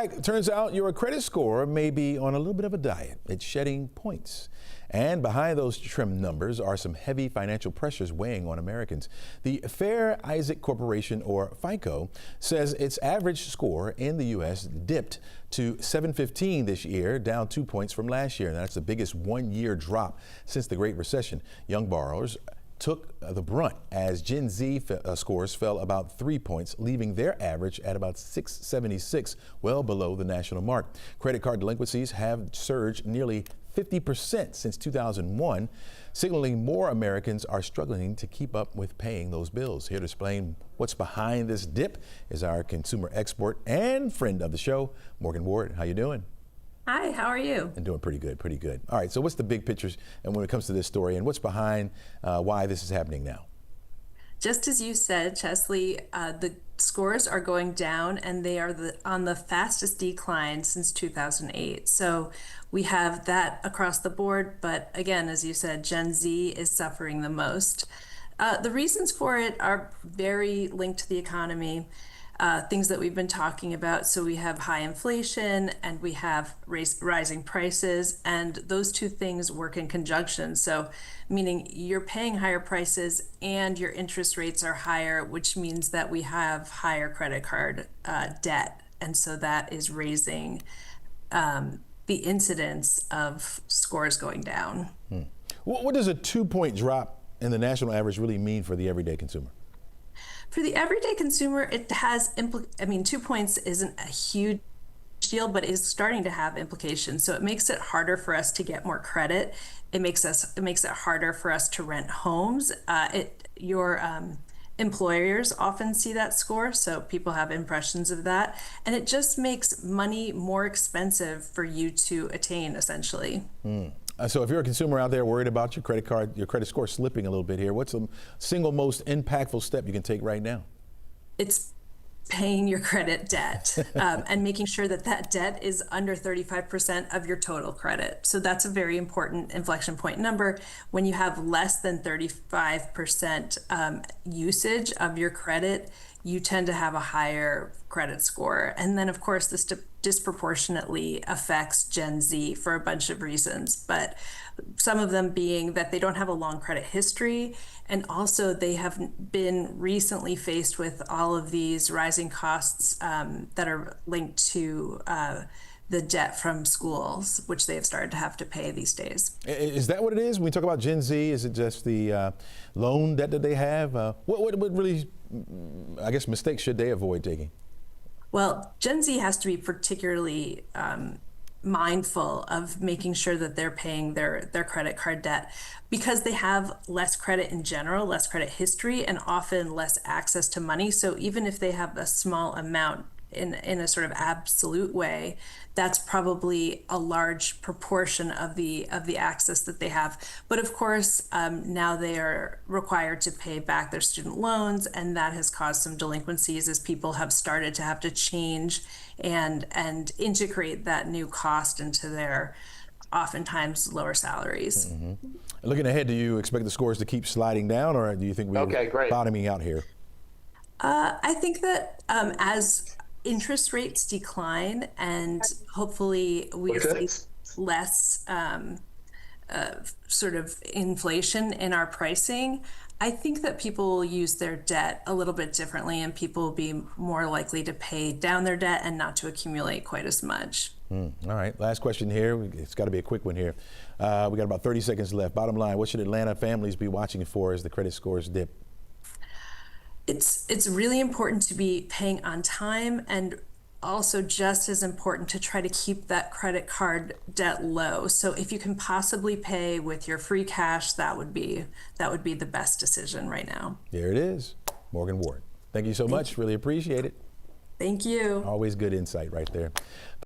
It turns out your credit score may be on a little bit of a diet. It's shedding points. And behind those trim numbers are some heavy financial pressures weighing on Americans. The Fair Isaac Corporation, or FICO, says its average score in the U.S. dipped to 715 this year, down 2 points from last year. And that's the biggest one-year drop since the Great Recession. Young borrowers took the brunt as Gen Z scores fell about 3 points, leaving their average at about 676, well below the national mark. Credit card delinquencies have surged nearly 50% since 2001, signaling more Americans are struggling to keep up with paying those bills. Here to explain what's behind this dip is our consumer expert and friend of the show, Morgan Ward. How you doing? Hi, how are you? I'm doing pretty good, pretty good. All right, so what's the big pictures and when it comes to this story and what's behind why this is happening now? Just as you said, Chesley, the scores are going down and they are on the fastest decline since 2008. So we have that across the board. But again, as you said, Gen Z is suffering the most. The reasons for it are very linked to the economy. Things that we've been talking about. So we have high inflation and we have rising prices, and those two things work in conjunction. So meaning you're paying higher prices and your interest rates are higher, which means that we have higher credit card debt. And so that is raising the incidence of scores going down. What does a 2-point drop in the national average really mean for the everyday consumer? For the everyday consumer, it has 2 points isn't a huge deal, but is starting to have implications. So it makes it harder for us to get more credit. It makes it harder for us to rent homes. Your employers often see that score, so people have impressions of that, and it just makes money more expensive for you to attain, essentially. So if you're a consumer out there worried about your credit score slipping a little bit here, what's the single most impactful step you can take right now? It's paying your credit debt and making sure that that debt is under 35% of your total credit. So that's a very important inflection point number. When you have less than 35% usage of your credit, you tend to have a higher credit score. And then, of course, this disproportionately affects Gen Z for a bunch of reasons, but some of them being that they don't have a long credit history, and also they have been recently faced with all of these rising costs that are linked to the debt from schools, which they have started to have to pay these days. Is that what it is? When we talk about Gen Z, is it just the loan debt that they have? What really, I guess, mistakes should they avoid taking? Well, Gen Z has to be particularly mindful of making sure that they're paying their credit card debt because they have less credit in general, less credit history, and often less access to money. So even if they have a small amount in a sort of absolute way, that's probably a large proportion of the access that they have. But of course, now they are required to pay back their student loans, and that has caused some delinquencies as people have started to have to change and integrate that new cost into their oftentimes lower salaries. Looking ahead, do you expect the scores to keep sliding down, or do you think we're bottoming out here? I think that as interest rates decline and hopefully we see less sort of inflation in our pricing, I think that people will use their debt a little bit differently and people will be more likely to pay down their debt and not to accumulate quite as much. All right, last question here. It's got to be a quick one here. We got about 30 seconds left. Bottom line, what should Atlanta families be watching for as the credit scores dip? It's really important to be paying on time, and also just as important to try to keep that credit card debt low. So if you can possibly pay with your free cash, that would be the best decision right now. There it is. Morgan Ward. Thank you so much. Really appreciate it. Thank you. Always good insight right there.